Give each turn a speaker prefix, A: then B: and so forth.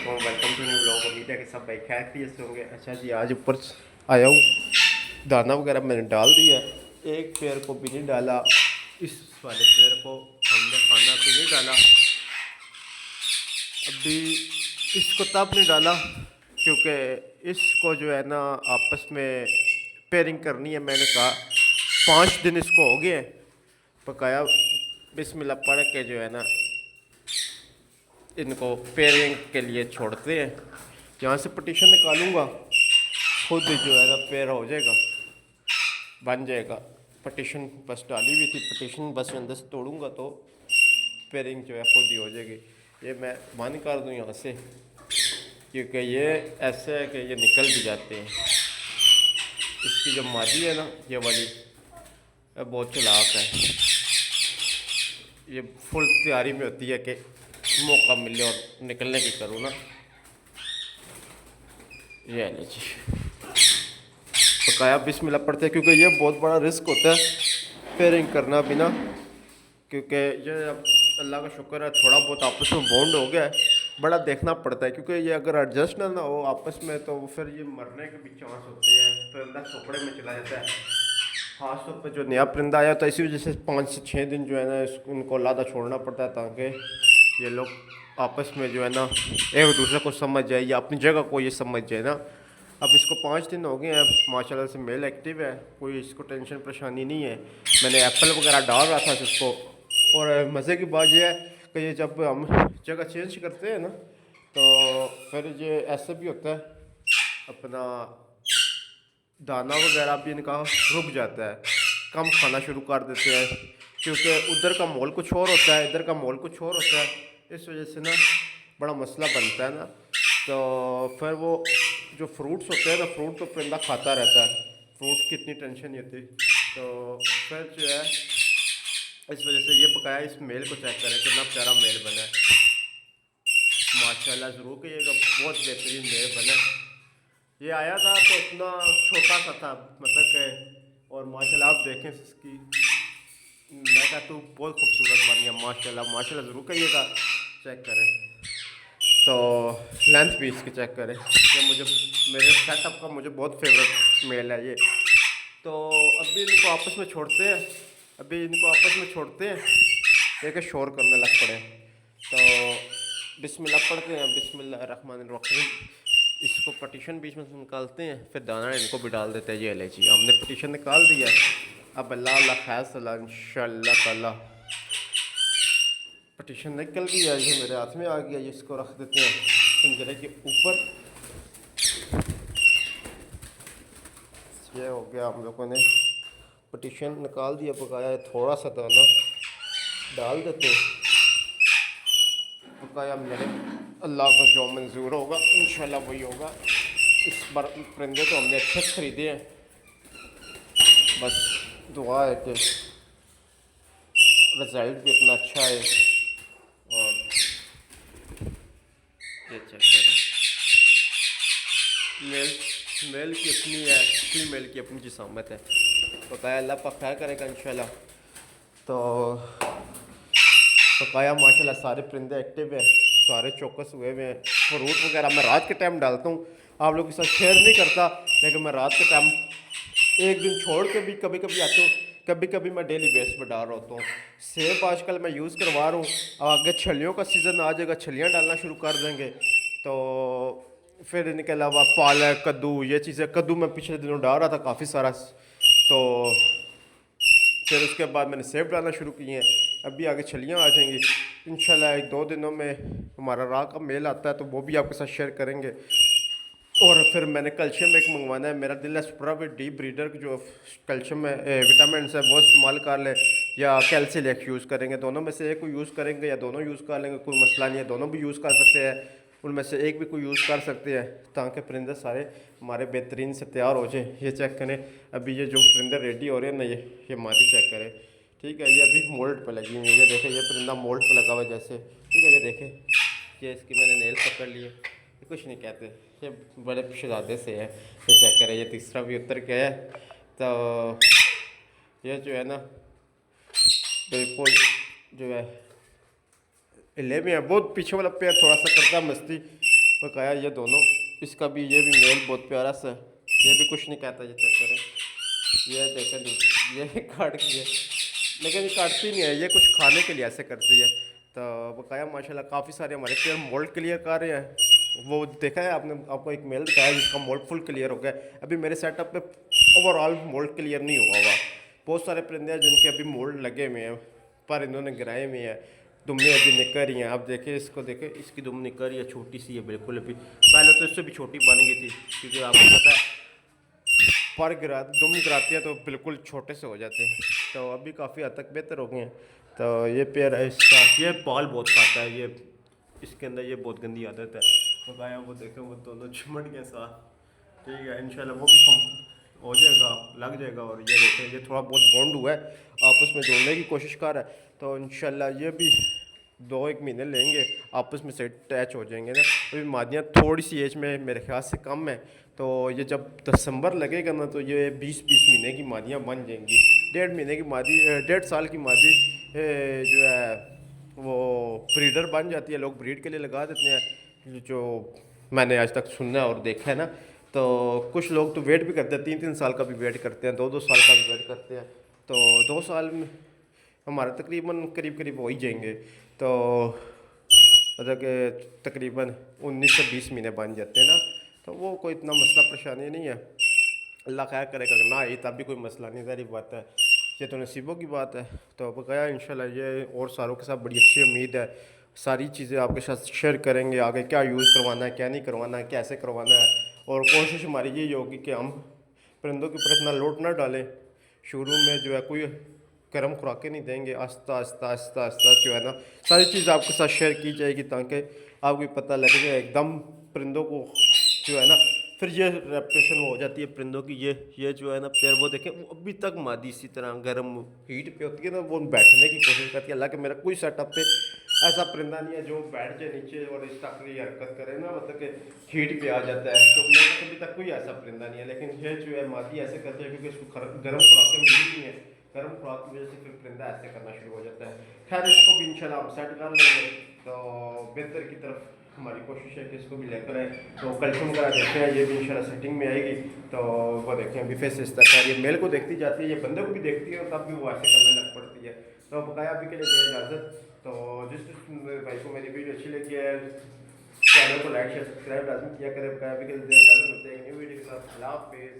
A: वालेकुम, welcome to new blog. उम्मीद है कि सब भाई खैर खैरियत से होंगे। अच्छा जी, आज ऊपर आया हूँ, दाना वगैरह मैंने डाल दिया है। एक पेड़ को भी नहीं डाला, इस वाले पेड़ को हमने खाना भी नहीं डाला अभी। इसको तब नहीं डाला क्योंकि इसको जो है ना आपस में पेयरिंग करनी है। मैंने कहा 5 दिन इसको हो गए पकाया, बिस्मिल्लाह पढ़ के जो है ना इनको पेयरिंग के लिए छोड़ते हैं। जहाँ से पटिशन निकालूंगा खुद जो है ना पेयर हो जाएगा, बन जाएगा। पटिशन बस डाली हुई थी, पटिशन बस अंदर से तोड़ूंगा तो पेयरिंग जो है खुद ही हो जाएगी। ये मैं बंद कर दूँ यहाँ से क्योंकि ये ऐसे है कि ये निकल भी जाते हैं। इसकी जो मादी है ना ये वाली, ये बहुत चालाक है। ये फुल तैयारी में होती है कि मौका मिले और निकलने की करूँ ना। ये ले जी, पकाया बिस्मिल्लाह पड़ते हैं क्योंकि ये बहुत बड़ा रिस्क होता है पेयरिंग करना भी ना। क्योंकि ये अब अल्लाह का शुक्र है थोड़ा बहुत आपस में बॉन्ड हो गया है। बड़ा देखना पड़ता है क्योंकि ये अगर एडजस्ट ना हो आपस में तो फिर ये मरने के भी चांस होते हैं, परिंदा सोपड़े में चला जाता है। खास तौर पर जो नया परिंदा आया तो इसी वजह से 5 से 6 दिन जो है ना इनको लादा छोड़ना पड़ता है ताकि ये लोग आपस में जो है ना एक दूसरे को समझ जाए या अपनी जगह को ये समझ जाए ना। अब इसको 5 दिन हो गए हैं, माशाल्लाह से मेल एक्टिव है, कोई इसको टेंशन परेशानी नहीं है। मैंने एप्पल वगैरह डाल रहा था इसको। और मज़े की बात यह है कि ये जब हम जगह चेंज करते हैं ना तो फिर ये ऐसे भी होता है अपना दाना वगैरह भी इनका रुक जाता है, कम खाना शुरू कर देते हैं क्योंकि उधर का माहौल कुछ और होता है, इधर का माहौल कुछ और होता है। इस वजह से ना बड़ा मसला बनता है ना। तो फिर वो जो फ्रूट्स होते हैं ना, फ्रूट तो परिंदा खाता रहता है, फ्रूट्स की इतनी टेंशन नहीं होती। तो फिर जो है इस वजह से ये पकाया। इस मेल को चेक करें कितना प्यारा मेल बना है, माशाल्लाह ज़रूर कहिएगा, बहुत बेहतरीन मेल बना है। ये आया था तो इतना छोटा सा था मतलब कि, और माशाल्लाह आप देखें इसकी, मैं कहा तू बहुत खूबसूरत बन गया माशाल्लाह माशाल्लाह। ज़रूर कहिएगा, चेक करें तो लेंथ भी इसकी चेक करें। ये मुझे मेरे सेटअप का मुझे बहुत फेवरेट मेल है ये। तो अभी इनको आपस में छोड़ते हैं, अभी इनको आपस में छोड़ते हैं, एक शोर करने लग पड़े। तो बिस्मिल्लाह पढ़ते हैं, बिस्मिल्लाह रहमान रहीम। इसको पटिशन बीच में से निकालते हैं, फिर दाना इनको भी डाल देते हैं। ये ले जी, हमने पटिशन निकाल दिया। अब अल्लाह अल्लाह खैर सला इंशाअल्लाह ताला पटिशन निकल गया, ये मेरे हाथ में आ गया। ये इसको रख देते हैं पिंजरे के ऊपर। ये हो गया, हम लोगों ने पटिशन निकाल दिया, पकाया। थोड़ा सा दाना डाल देते हैं, पकाया। मेरे अल्लाह को जो मंजूर होगा इंशाल्लाह वही होगा। इस बार परिंदे तो हमने अच्छे ख़रीदे हैं, बस दुआ है कि रिज़ल्ट भी इतना अच्छा है। और ये चेक करें, मेल मेल की अपनी है, फीमेल की अपनी जिसामत है। पकाया अल्लाह पाक खैर करेगा इंशाल्लाह। तो पकाया माशाल्लाह सारे परिंदे एक्टिव है, सारे चौकस हुए हुए हैं। फ्रूट वगैरह मैं रात के टाइम डालता हूँ, आप लोगों के साथ शेयर नहीं करता, लेकिन मैं रात के टाइम एक दिन छोड़ के भी कभी कभी आता हूँ, कभी कभी मैं डेली बेस पर डाल रहा होता हूँ। सेब आजकल मैं यूज़ करवा रहा हूँ, आगे छलियों का सीज़न आ जाएगा, छलियाँ डालना शुरू कर देंगे। तो फिर इनके अलावा पालक, कद्दू, ये चीज़ें, कद्दू मैं पिछले दिनों डाल रहा था काफ़ी सारा। तो फिर उसके बाद मैंने सेब डालना शुरू किए हैं, अभी आगे छलियाँ आ जाएंगी इंशाल्लाह। 1-2 दिनों में हमारा राह का मेल आता है तो वो भी आपके साथ शेयर करेंगे। और फिर मैंने कैल्शियम एक मंगवाना है, मेरा दिल है सुपराविट डी ब्रीडर जो कैल्शियम है, विटामिन है, वो इस्तेमाल कर ले या कैल्सिलेक्स यूज़ करेंगे। दोनों में से एक को यूज़ करेंगे या दोनों यूज़ कर लेंगे, कोई मसला नहीं है, दोनों भी यूज़ कर सकते हैं। उनमें से एक भी कोई यूज़ कर सकते हैं ताकि परिंदे सारे हमारे बेहतरीन से तैयार हो जाए। ये चेक करें, अभी ये जो परिंदे रेडी हो रहे हैं ना, ये मादी चेक करें, ठीक है। ये अभी मोल्ड पे लगी हुई है, ये देखें, ये परिंदा मोल्ड पे लगा हुआ है जैसे, ठीक है। ये देखें, ये इसकी मैंने नेल पकड़ लिए, ये कुछ नहीं कहते, ये बड़े शहजादे से है। ये चेक करें, ये तीसरा भी उतर गया है। तो ये जो है ना बिल्कुल जो है हिले में है, बहुत पीछे वाला पैर थोड़ा सा करता है मस्ती, बकाया ये दोनों, इसका भी ये भी मेल बहुत प्यारा सा है, ये भी कुछ नहीं कहता, ये चेक करें, ये देखें ये काट के, लेकिन ये काटती नहीं है, ये कुछ खाने के लिए ऐसे करती है। तो बकाया माशाल्लाह काफ़ी सारे हमारे पेड़ मोल्ड क्लियर कर रहे हैं। वो देखा है आपने, आपको एक मेल दिखाया जिसका मोल्ड फुल क्लियर हो गया। अभी मेरे सेटअप पे ओवरऑल मोल्ड क्लियर नहीं हुआ हुआ। बहुत सारे परिंदे हैं जिनके अभी मोल्ड लगे हुए हैं, पर इन्होंने गिराए हुए हैं। दुम्बें अभी निकल रही हैं, आप देखें इसको, देखें इसकी दुम निकल रही है, छोटी सी है बिल्कुल। अभी पहले तो इससे भी छोटी बन गई थी, क्योंकि आपको पता है पर दुम गिराती हैं तो बिल्कुल छोटे से हो जाते हैं। तो अभी काफ़ी हद तक बेहतर हो गए हैं। तो ये पेड़ है इसका, ये बाल बहुत खाता है, ये इसके अंदर ये बहुत गंदी आदत है। तो गाया वो देखें वो दोनों चिमट गए साथ, ठीक है, इंशाल्लाह वो भी कम हो जाएगा, लग जाएगा। और ये देखें ये थोड़ा बहुत बॉन्ड हुआ है, आपस में जोड़ने की कोशिश कर रहा है। तो इंशाल्लाह ये भी 2-1 महीने लेंगे, आपस में से अटैच हो जाएंगे ना। अभी मादियाँ थोड़ी सी एज में मेरे ख्याल से कम है, तो ये जब दिसंबर लगेगा ना तो ये 20-20 महीने की मादियाँ बन जाएंगी। 1.5 महीने की मादी, 1.5 साल की मादी जो है वो ब्रीडर बन जाती है, लोग ब्रीड के लिए लगा देते हैं, जो मैंने आज तक सुना और देखा है ना। तो कुछ लोग तो वेट भी करते हैं, 3-3 साल का भी वेट करते हैं, 2-2 साल का भी वेट करते हैं। तो 2 साल में हमारे तकरीबन करीब करीब हो ही जाएंगे। तो मतलब कि तकरीबन 19 से 20 महीने बन जाते हैं ना। तो वो कोई इतना मसला परेशानी नहीं है, अल्लाह खैर करेगा, अगर ना आई तब भी कोई मसला नहीं, सारी बात है, ये तो नसीबों की बात है। तो बकाया इंशाल्लाह ये और सारों के साथ बड़ी अच्छी उम्मीद है, सारी चीज़ें आपके साथ शेयर करेंगे, आगे क्या यूज़ करवाना है, क्या नहीं करवाना है, कैसे करवाना है। और कोशिश हमारी यही होगी कि हम परिंदों के ऊपर इतना लोड ना डालें, शुरू में जो है कोई गर्म खुराकें नहीं देंगे, आस्ता आस्ता आस्ता आस्ता जो है ना सारी चीज़ आपके साथ शेयर की जाएगी, ताकि आपको पता लगे एकदम परिंदों को जो है ना। फिर ये रेपुटेशन हो जाती है परिंदों की, ये जो है ना पेड़, वो देखें वो अभी तक मादी इसी तरह गर्म हीट पे होती है ना, वो बैठने की कोशिश करती है। हालांकि मेरा कोई सेटअप पे ऐसा परिंदा नहीं है जो बैठ जाए नीचे और इस तरह की हरकत करे ना, मतलब कि हीट पे आ जाता है। तो मेरे पास अभी तक कोई ऐसा परिंदा नहीं है, लेकिन ये जो है मादी ऐसे करती है क्योंकि इसको गर्म खुराकें मिली नहीं है, गर्म खुराक की वजह से फिर परिंदा ऐसे करना शुरू हो जाता है। खैर इसको भी इंशाल्लाह हम सेट कर लेंगे, तो बेहतर की तरफ हमारी कोशिश है कि इसको भी लेकर आए। तो कैल्शियम वगैरह देखते हैं, ये भी इंशाल्लाह सेटिंग में आएगी। तो वो देखें अभी फेस इस तरह ये मेल को देखती जाती है, ये बंदे को भी देखती है, और तब भी वो ऐसे करने लग पड़ती है। तो बकाया अभी के लिए दे इजाज़त। तो जिस भाई को मेरी वीडियो अच्छी लगी है, चैनल को लाइक शेयर सब्सक्राइब लाजमी किया करें। बकाया अभी के लिए दे इजाज़त, मिलते हैं न्यू वीडियो के साथ। अल्लाह हाफिज़।